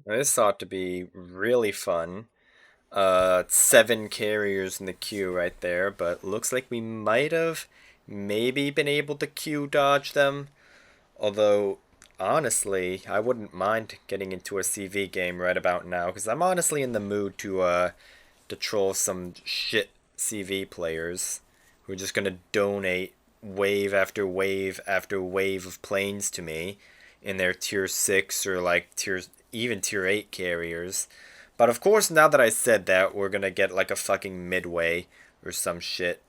This ought to be really fun. 7 carriers in the queue right there, but looks like we might have maybe been able to queue dodge them. Although, honestly, I wouldn't mind getting into a CV game right about now, because I'm honestly in the mood to troll some shit CV players who are just gonna donate wave after wave after wave of planes to me in their tier 6 or like even tier 8 carriers. But of course, now that I said that, we're gonna get like a fucking midway or some shit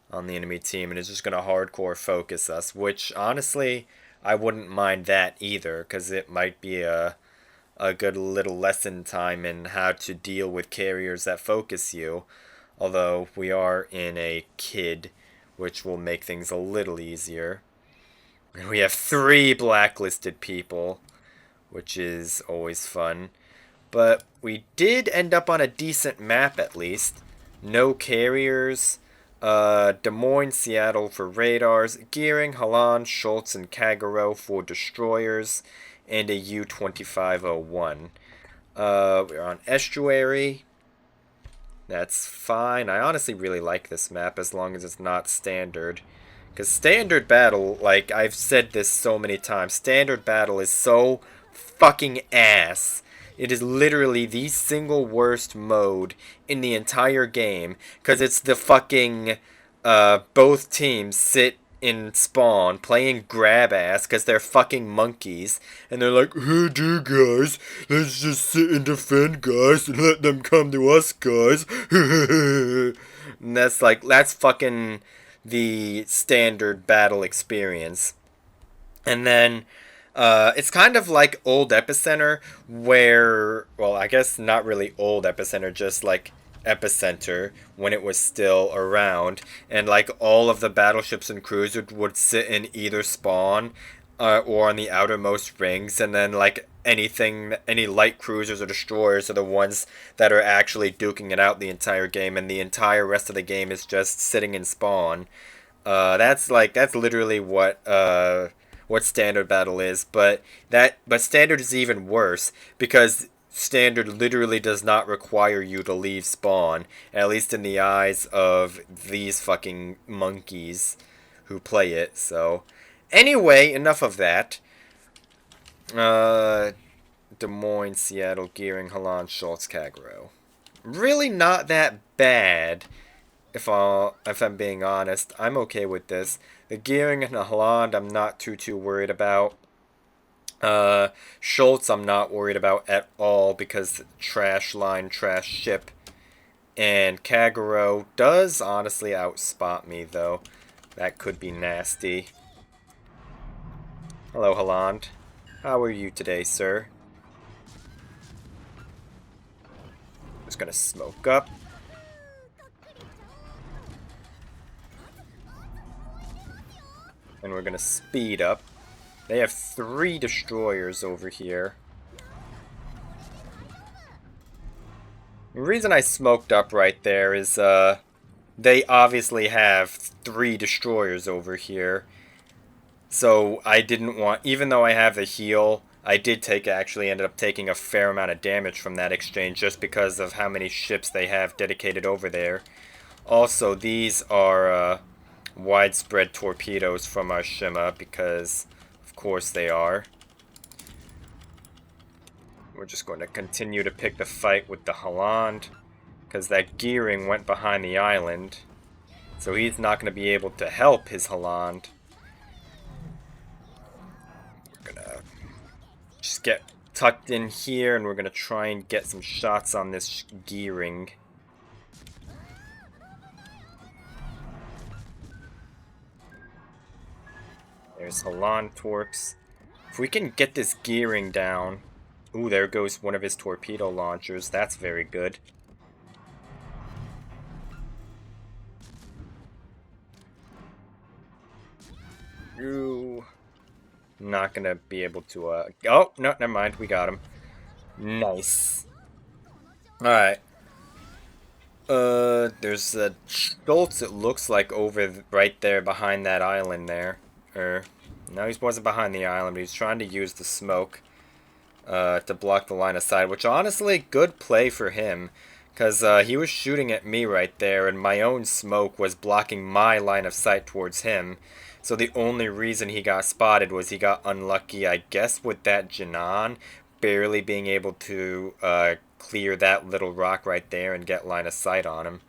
on the enemy team, and it's just gonna hardcore focus us, which honestly, I wouldn't mind that either, because it might be a good little lesson time in how to deal with carriers that focus you. Although we are in a kid, which will make things a little easier. And we have 3 blacklisted people, which is always fun. But we did end up on a decent map at least. No carriers. Des Moines, Seattle for radars. Gearing, Halan, Schultz, and Kagero for destroyers. And a U-2501. We're on Estuary. That's fine. I honestly really like this map as long as it's not standard. Because standard battle, like I've said this so many times, standard battle is so fucking ass. It is literally the single worst mode in the entire game. Because it's the fucking, both teams sit in spawn playing grab ass because they're fucking monkeys. And they're like, hey, dude, guys, let's just sit and defend, guys, and let them come to us, guys. And that's fucking the standard battle experience. And then it's kind of like old Epicenter, where, well, I guess not really old Epicenter, just like Epicenter when it was still around, and like all of the battleships and cruisers would sit in either spawn or on the outermost rings, and then like any light cruisers or destroyers are the ones that are actually duking it out the entire game, and the entire rest of the game is just sitting in spawn. That's literally what standard battle is, but standard is even worse because standard literally does not require you to leave spawn, at least in the eyes of these fucking monkeys who play it. So anyway, enough of that. Uh Des Moines, Seattle, Gearing, Halan, Schultz, Kagero. Really not that bad. If I'm being honest, I'm okay with this. The Gearing and the Holland, I'm not too worried about. Schultz, I'm not worried about at all because trash line, trash ship. And Kagero does honestly outspot me though. That could be nasty. Hello, Holland. How are you today, sir? Just gonna smoke up. And we're gonna speed up. They have 3 destroyers over here. The reason I smoked up right there is, they obviously have 3 destroyers over here. So I didn't want, even though I have the heal, I did actually ended up taking a fair amount of damage from that exchange just because of how many ships they have dedicated over there. Also, these are, widespread torpedoes from our Shima because, of course, they are. We're just going to continue to pick the fight with the Holland because that Gearing went behind the island, so he's not going to be able to help his Holland. We're going to just get tucked in here and we're going to try and get some shots on this Gearing. There's Halan Torps. If we can get this Gearing down... Ooh, there goes one of his torpedo launchers. That's very good. Ooh. Not gonna be able to, Oh, no, never mind. We got him. Nice. Alright. There's a Schultz, it looks like, right there behind that island there. No, he wasn't behind the island, but he's trying to use the smoke. to block the line of sight, which honestly, good play for him. Because he was shooting at me right there, and my own smoke was blocking my line of sight towards him. So the only reason he got spotted was he got unlucky, I guess, with that Janan barely being able to clear that little rock right there and get line of sight on him.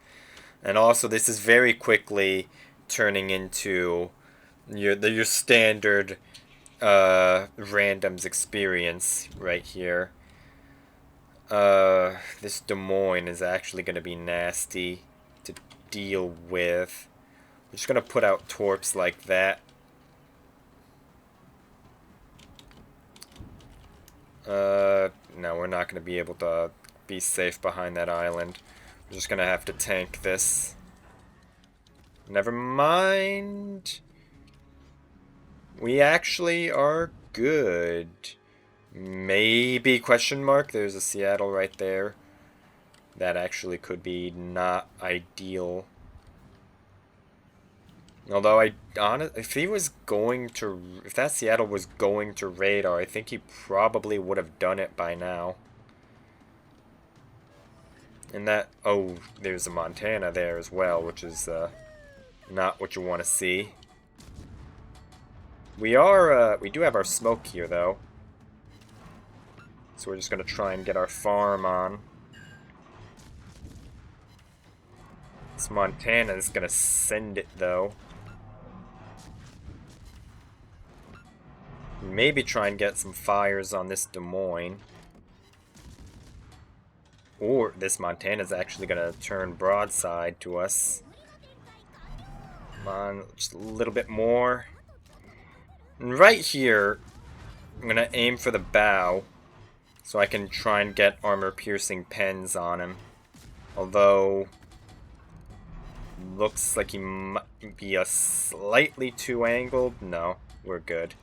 And also, this is very quickly turning into your standard randoms experience right here. This Des Moines is actually going to be nasty to deal with. We're just going to put out torps like that. No, we're not going to be able to be safe behind that island. We're just going to have to tank this. Never mind. We actually are good. Maybe question mark. There's a Seattle right there. That actually could be not ideal. Although if that Seattle was going to radar, I think he probably would have done it by now. And there's a Montana there as well, which is not what you want to see. We do have our smoke here though. So we're just gonna try and get our farm on. This Montana is gonna send it though. Maybe try and get some fires on this Des Moines. Or this Montana is actually gonna turn broadside to us. Come on, just a little bit more. And right here, I'm gonna aim for the bow. So I can try and get armor-piercing pens on him. Although, looks like he might be a slightly too angled. No, we're good.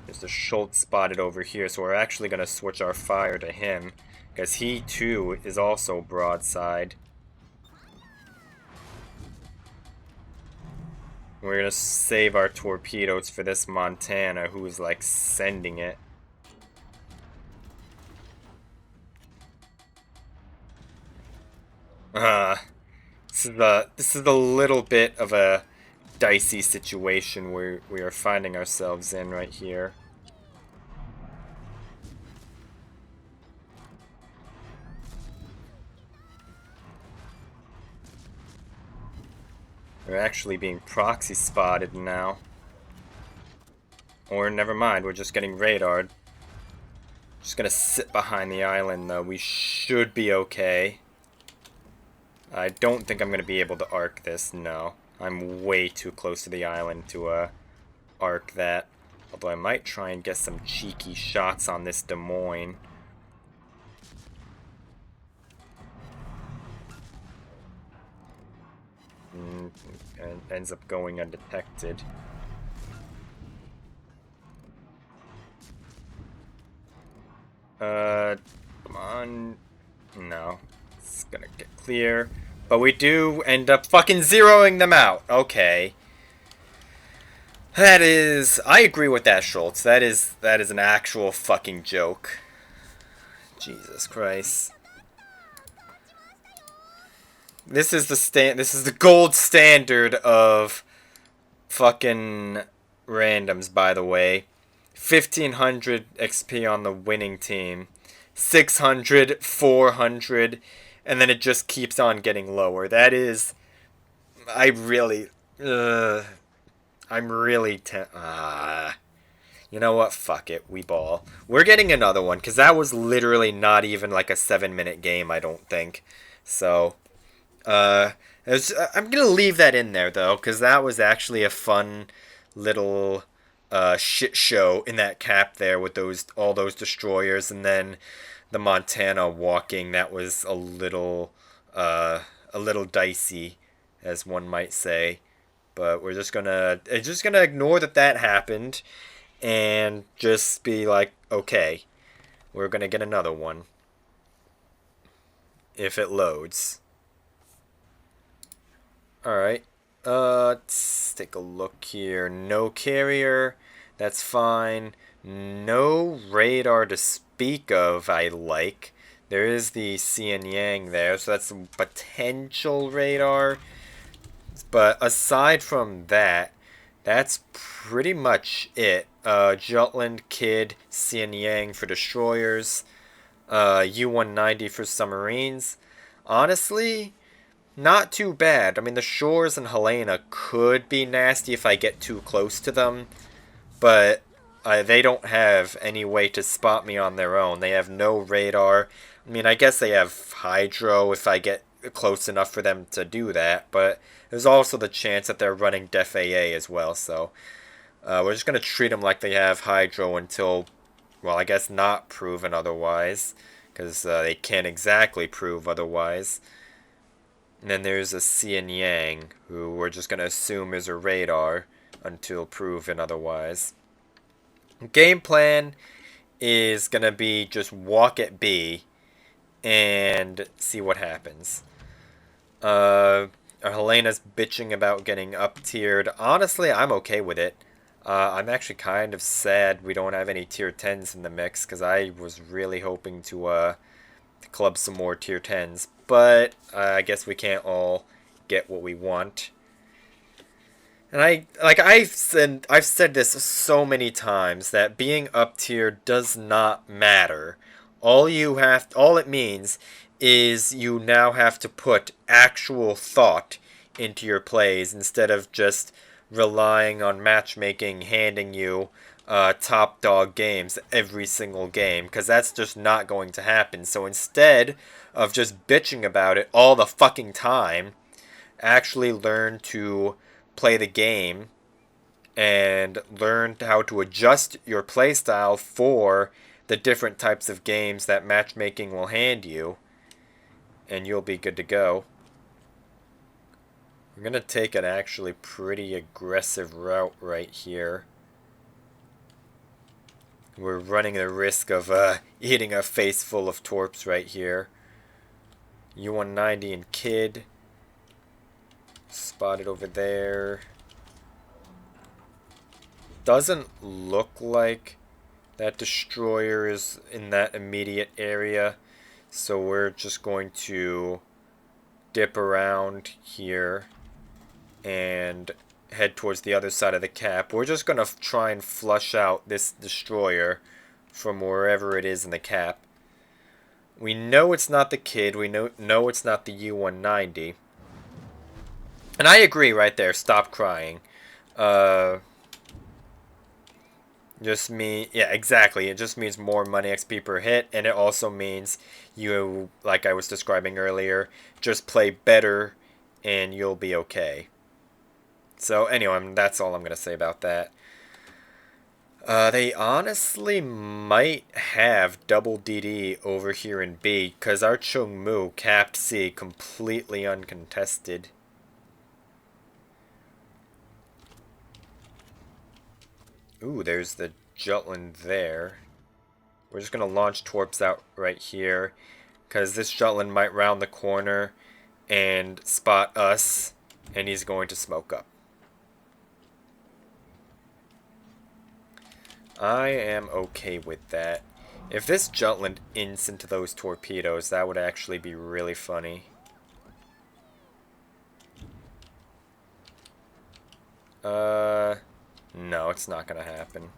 There's a Schultz spotted over here, so we're actually going to switch our fire to him. Because he, too, is also broadside. We're going to save our torpedoes for this Montana, who is, like, sending it. This is a little bit of a dicey situation where we are finding ourselves in right here. We're actually being proxy spotted now. Or never mind, we're just getting radared. Just gonna sit behind the island though. We should be okay. I don't think I'm going to be able to arc this, no. I'm way too close to the island to arc that. Although I might try and get some cheeky shots on this Des Moines. And ends up going undetected. Come on. No. It's gonna get clear. But we do end up fucking zeroing them out. Okay. That is... I agree with that, Schultz. That is an actual fucking joke. Jesus Christ. This is the gold standard of fucking randoms, by the way. 1500 XP on the winning team. 600, 400, and then it just keeps on getting lower. That is... I'm really... You know what? Fuck it. We ball. We're getting another one, because that was literally not even like a 7-minute game, I don't think. So, I'm going to leave that in there, though, because that was actually a fun little shit show in that cap there with all those destroyers, and then the Montana walking. That was a little dicey, as one might say. But we're just gonna ignore that happened, and just be like, okay, we're gonna get another one if it loads. All right, let's take a look here. No carrier, that's fine. No radar to speak of, I like. There is the Xian Yang there, so that's some potential radar. But aside from that, that's pretty much it. Jutland, Kid, Xian Yang for destroyers, U-190 for submarines. Honestly, not too bad. I mean, the shores in Helena could be nasty if I get too close to them, but they don't have any way to spot me on their own. They have no radar. I mean, I guess they have hydro if I get close enough for them to do that, but there's also the chance that they're running Def AA as well, so we're just going to treat them like they have hydro until, well, I guess not proven otherwise, because they can't exactly prove otherwise. And then there's a Xian Yang, who we're just going to assume is a radar until proven otherwise. Game plan is going to be just walk at B and see what happens. Helena's bitching about getting up-tiered. Honestly, I'm okay with it. I'm actually kind of sad we don't have any tier 10s in the mix, because I was really hoping to club some more tier 10s. But I guess we can't all get what we want. And I've said this so many times that being up tier does not matter. All it means is you now have to put actual thought into your plays instead of just relying on matchmaking handing you top dog games every single game, because that's just not going to happen. So instead of just bitching about it all the fucking time, actually learn to play the game and learn how to adjust your playstyle for the different types of games that matchmaking will hand you, and you'll be good to go. We're going to take an actually pretty aggressive route right here. We're running the risk of eating a face full of torps right here. U-190 and Kid. Spotted over there. Doesn't look like that destroyer is in that immediate area, so we're just going to dip around here and head towards the other side of the cap. We're just going to try and flush out this destroyer from wherever it is in the cap. We know it's not the Kid. We know it's not the U-190. And I agree right there. Stop crying. Yeah, exactly. It just means more money XP per hit, and it also means you, like I was describing earlier, just play better and you'll be okay. So anyway, that's all I'm going to say about that. They honestly might have double DD over here in B, because our Chung Mu capped C completely uncontested. Ooh, there's the Jutland there. We're just going to launch Torps out right here, because this Jutland might round the corner and spot us, and he's going to smoke up. I am okay with that. If this Jutland ints into those torpedoes, that would actually be really funny. No, it's not gonna happen.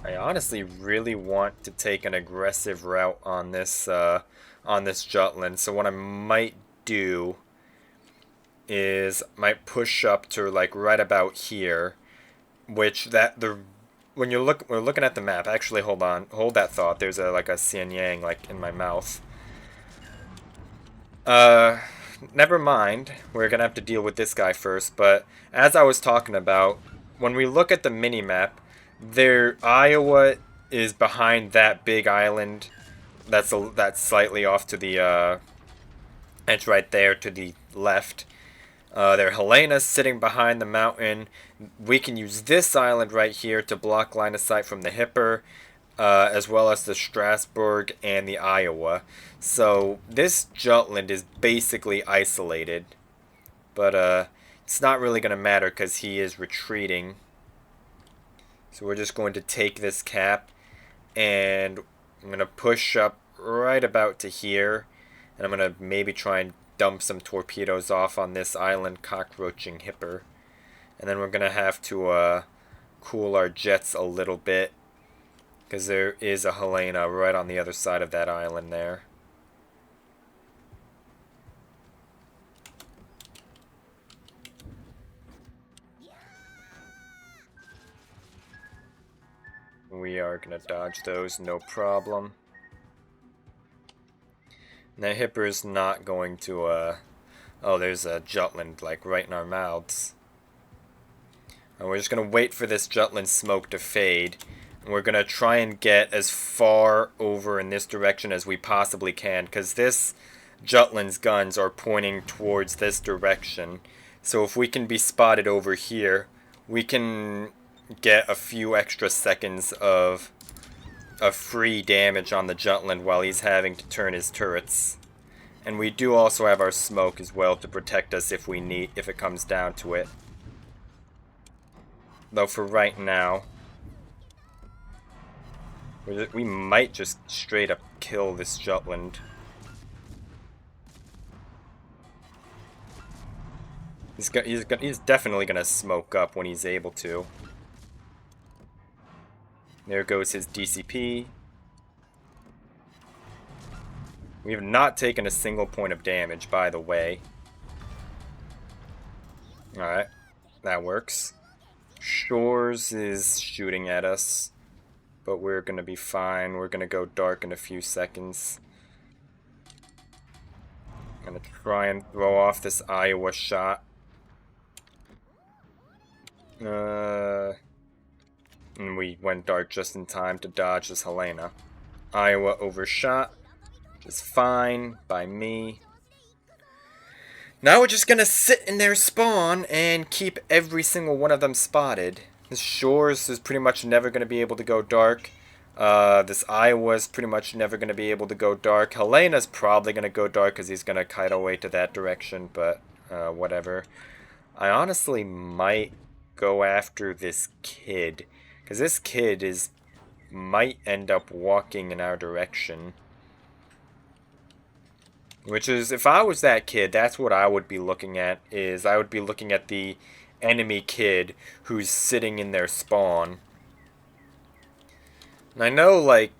I honestly really want to take an aggressive route on this Jutland, so what I might do is might push up to like right about here, which when we're looking at the map. Actually, hold that thought. There's like a Xian Yang like in my mouth. Never mind. We're gonna have to deal with this guy first. But as I was talking about, when we look at the mini map, Iowa is behind that big island. That's slightly off to the it's right there to the left. There Helena's sitting behind the mountain. We can use this island right here to block line of sight from the Hipper. as well as the Strasbourg and the Iowa. So this Jutland is basically isolated, but it's not really going to matter because he is retreating. So we're just going to take this cap, and I'm going to push up right about to here, and I'm going to maybe try and dump some torpedoes off on this island cockroaching hipper. And then we're going to have to cool our jets a little bit, because there is a Helena right on the other side of that island there. We are going to dodge those, no problem. That hipper's not going to, oh, there's a Jutland, like, right in our mouths. And we're just going to wait for this Jutland smoke to fade. And we're going to try and get as far over in this direction as we possibly can, because this Jutland's guns are pointing towards this direction. So if we can be spotted over here, we can get a few extra seconds of free damage on the Jutland while he's having to turn his turrets. And we do also have our smoke as well to protect us if it comes down to it. Though for right now, we might just straight up kill this Jutland. He's definitely gonna smoke up when he's able to. There goes his DCP. We have not taken a single point of damage, by the way. Alright, that works. Shores is shooting at us, but we're gonna be fine. We're gonna go dark in a few seconds. I'm gonna try and throw off this Iowa shot. And we went dark just in time to dodge this Helena. Iowa overshot, which is fine by me. Now we're just gonna sit in their spawn and keep every single one of them spotted. This Shores is pretty much never gonna be able to go dark. This Iowa is pretty much never gonna be able to go dark. Helena's probably gonna go dark because he's gonna kite away to that direction, but whatever. I honestly might go after this kid, because this kid might end up walking in our direction. Which is, if I was that kid, that's what I would be looking at, is I would be looking at the enemy kid who's sitting in their spawn. And I know, like,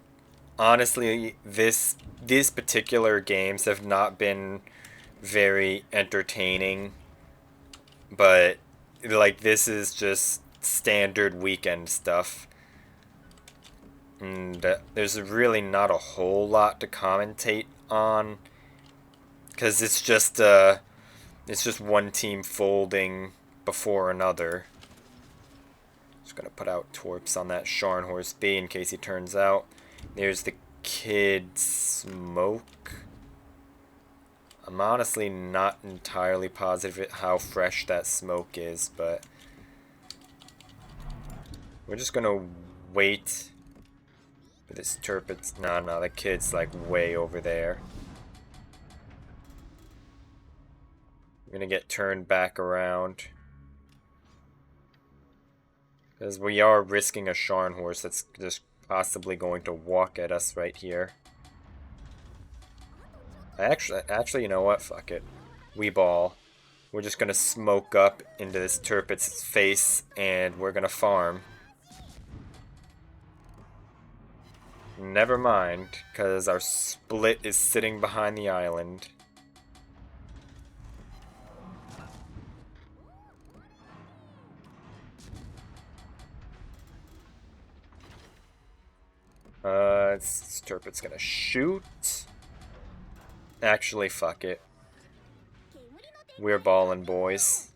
honestly, these particular games have not been very entertaining, but, like, this is just standard weekend stuff. And there's really not a whole lot to commentate on, because it's just one team folding before another. Just gonna put out torps on that Scharnhorst B in case he turns out. There's the kid smoke. I'm honestly not entirely positive how fresh that smoke is, but we're just gonna wait for this turpitz. No, the kid's like way over there. We're gonna get turned back around, because we are risking a Scharnhorst that's just possibly going to walk at us right here. Actually, you know what? Fuck it. We ball. We're just gonna smoke up into this turpitz's face, and we're gonna farm. Never mind, because our split is sitting behind the island. This turpit's gonna shoot. Actually, fuck it. We're ballin', boys.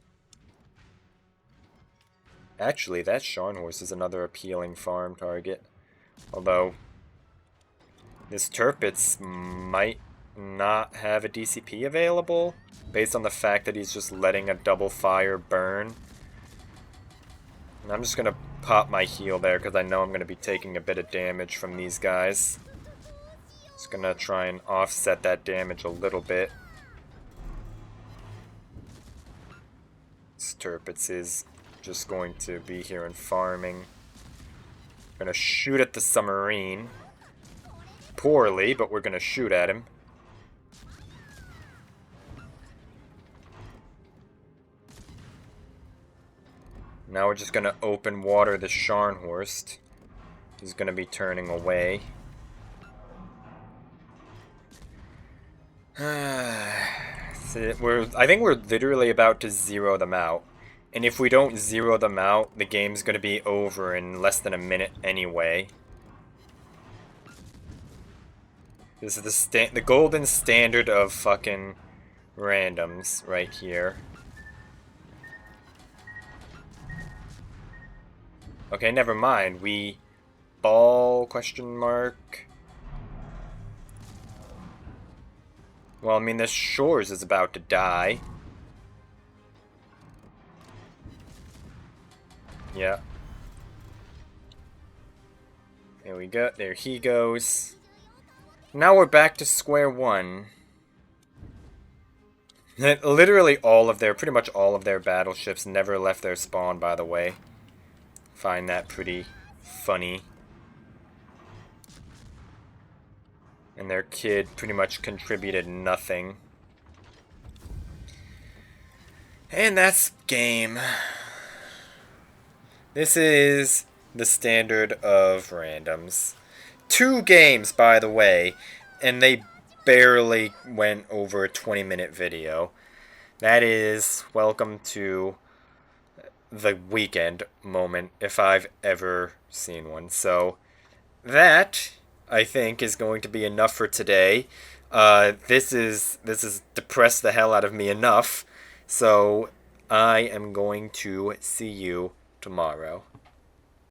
Actually, that Scharnhorst is another appealing farm target. Although, this turpitz might not have a DCP available, based on the fact that he's just letting a double fire burn. I'm just gonna pop my heal there because I know I'm gonna be taking a bit of damage from these guys. Just gonna try and offset that damage a little bit. Sturpitz is just going to be here and farming. Gonna shoot at the submarine. Poorly, but we're gonna shoot at him. Now we're just gonna open water the Scharnhorst. He's gonna be turning away. I think we're literally about to zero them out. And if we don't zero them out, the game's gonna be over in less than a minute anyway. This is the golden standard of fucking randoms right here. Okay, never mind. We ball question mark. Well, I mean, this Shores is about to die. Yeah. There we go. There he goes. Now we're back to square one. Literally pretty much all of their battleships never left their spawn, by the way. Find that pretty funny. And their kid pretty much contributed nothing. And that's game. This is the standard of randoms. 2 games, by the way, and they barely went over a 20-minute video. That is welcome to the weekend moment, if I've ever seen one. So, that, I think, is going to be enough for today. This is depressed the hell out of me enough. So, I am going to see you tomorrow.